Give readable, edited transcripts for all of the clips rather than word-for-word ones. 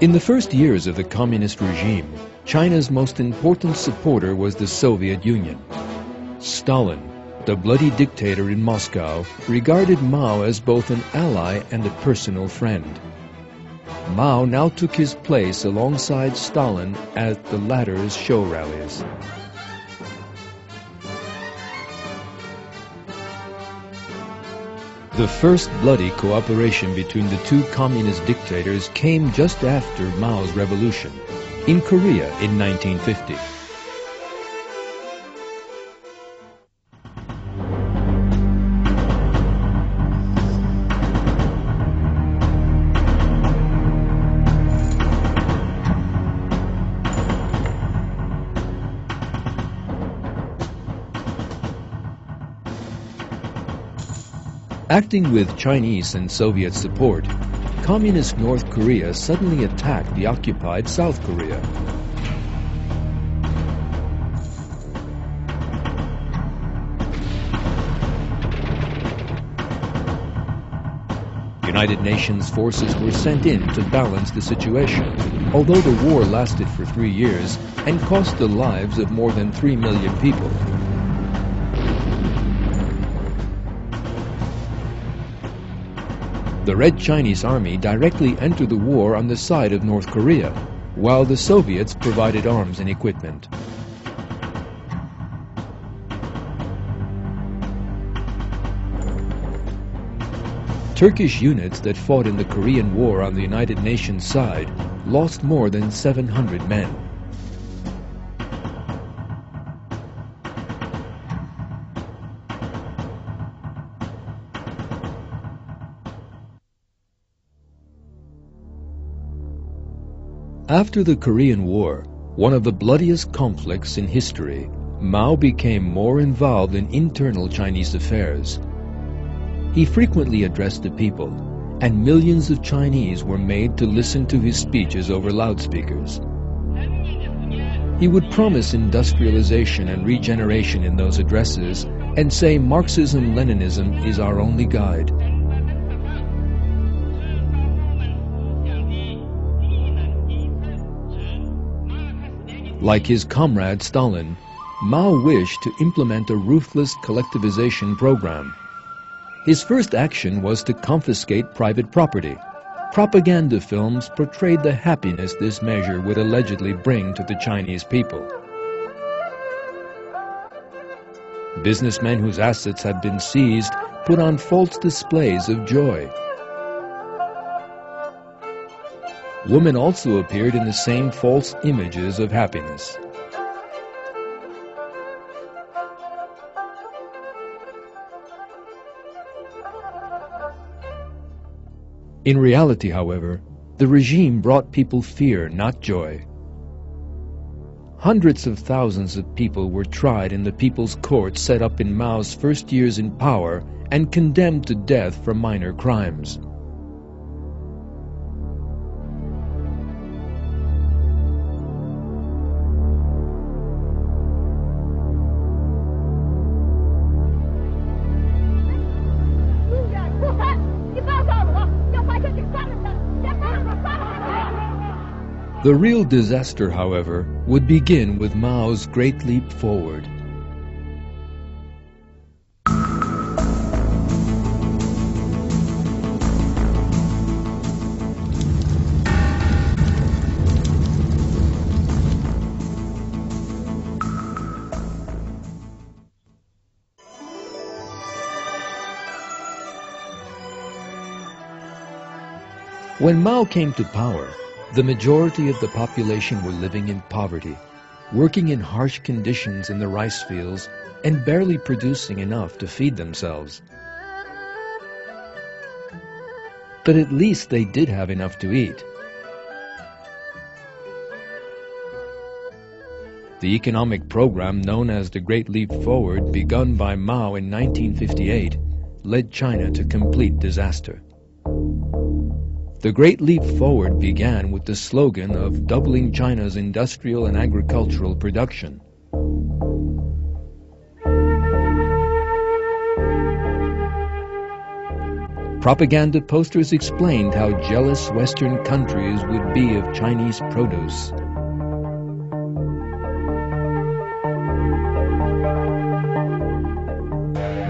In the first years of the communist regime, China's most important supporter was the Soviet Union. Stalin, the bloody dictator in Moscow, regarded Mao as both an ally and a personal friend. Mao now took his place alongside Stalin at the latter's show rallies. The first bloody cooperation between the two communist dictators came just after Mao's revolution, in Korea in 1950. Acting with Chinese and Soviet support, Communist North Korea suddenly attacked the occupied South Korea. United Nations forces were sent in to balance the situation, although the war lasted for 3 years and cost the lives of more than 3 million people. The Red Chinese Army directly entered the war on the side of North Korea, while the Soviets provided arms and equipment. Turkish units that fought in the Korean War on the United Nations side lost more than 700 men. After the Korean War, one of the bloodiest conflicts in history, Mao became more involved in internal Chinese affairs. He frequently addressed the people, and millions of Chinese were made to listen to his speeches over loudspeakers. He would promise industrialization and regeneration in those addresses and say Marxism-Leninism is our only guide. Like his comrade Stalin, Mao wished to implement a ruthless collectivization program. His first action was to confiscate private property. Propaganda films portrayed the happiness this measure would allegedly bring to the Chinese people. Businessmen whose assets had been seized put on false displays of joy. Women also appeared in the same false images of happiness. In reality, however, the regime brought people fear, not joy. Hundreds of thousands of people were tried in the People's Court set up in Mao's first years in power and condemned to death for minor crimes. The real disaster, however, would begin with Mao's Great Leap Forward. When Mao came to power, the majority of the population were living in poverty, working in harsh conditions in the rice fields, and barely producing enough to feed themselves. But at least they did have enough to eat. The economic program known as the Great Leap Forward, begun by Mao in 1958, led China to complete disaster. The Great Leap Forward began with the slogan of doubling China's industrial and agricultural production. Propaganda posters explained how jealous Western countries would be of Chinese produce.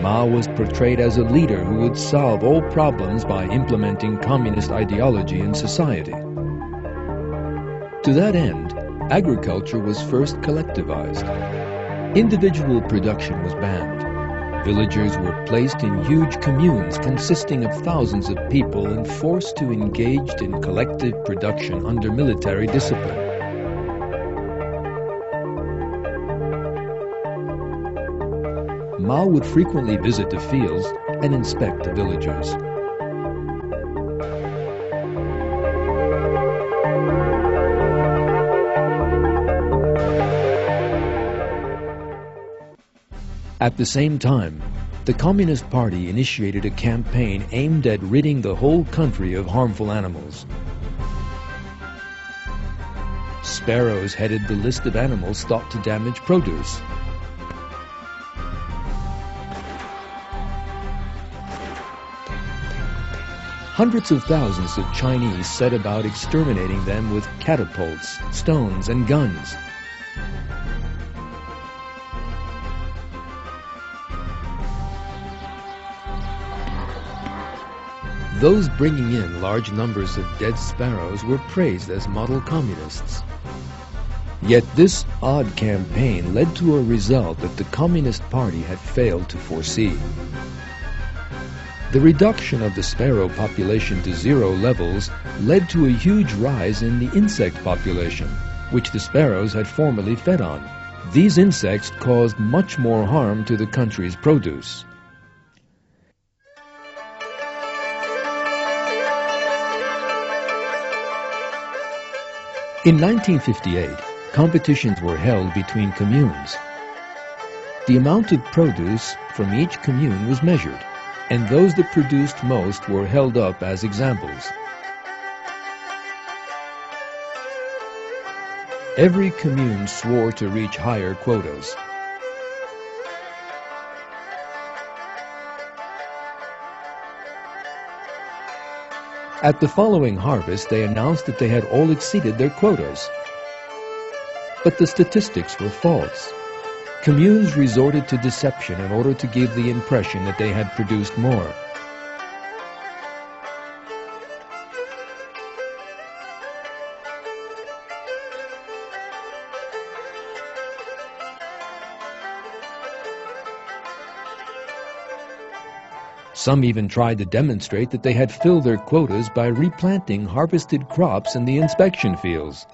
Mao was portrayed as a leader who would solve all problems by implementing communist ideology in society. To that end, agriculture was first collectivized. Individual production was banned. Villagers were placed in huge communes consisting of thousands of people and forced to engage in collective production under military discipline. Mao would frequently visit the fields and inspect the villagers. At the same time, the Communist Party initiated a campaign aimed at ridding the whole country of harmful animals. Sparrows headed the list of animals thought to damage produce. Hundreds of thousands of Chinese set about exterminating them with catapults, stones, and guns. Those bringing in large numbers of dead sparrows were praised as model communists. Yet this odd campaign led to a result that the Communist Party had failed to foresee. The reduction of the sparrow population to zero levels led to a huge rise in the insect population, which the sparrows had formerly fed on. These insects caused much more harm to the country's produce. In 1958, competitions were held between communes. The amount of produce from each commune was measured, and those that produced most were held up as examples. Every commune swore to reach higher quotas. At the following harvest, they announced that they had all exceeded their quotas. But the statistics were false. Communes resorted to deception in order to give the impression that they had produced more. Some even tried to demonstrate that they had filled their quotas by replanting harvested crops in the inspection fields.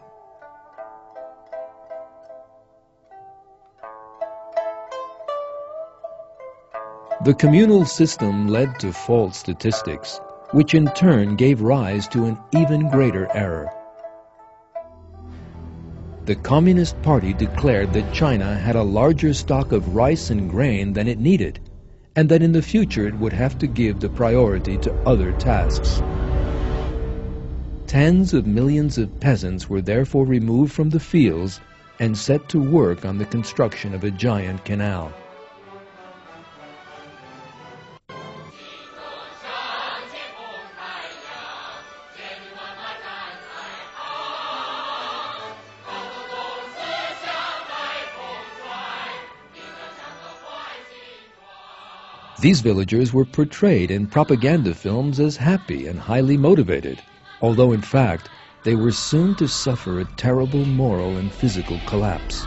The communal system led to false statistics, which in turn gave rise to an even greater error. The Communist Party declared that China had a larger stock of rice and grain than it needed, and that in the future it would have to give the priority to other tasks. Tens of millions of peasants were therefore removed from the fields and set to work on the construction of a giant canal. These villagers were portrayed in propaganda films as happy and highly motivated, although in fact they were soon to suffer a terrible moral and physical collapse.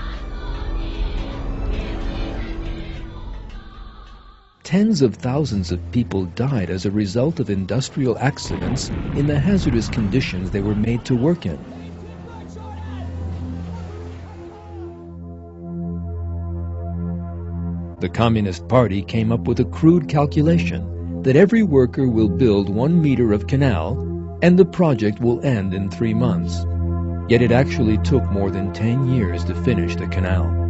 Tens of thousands of people died as a result of industrial accidents in the hazardous conditions they were made to work in. The Communist Party came up with a crude calculation that every worker will build 1 meter of canal and the project will end in 3 months. Yet it actually took more than 10 years to finish the canal.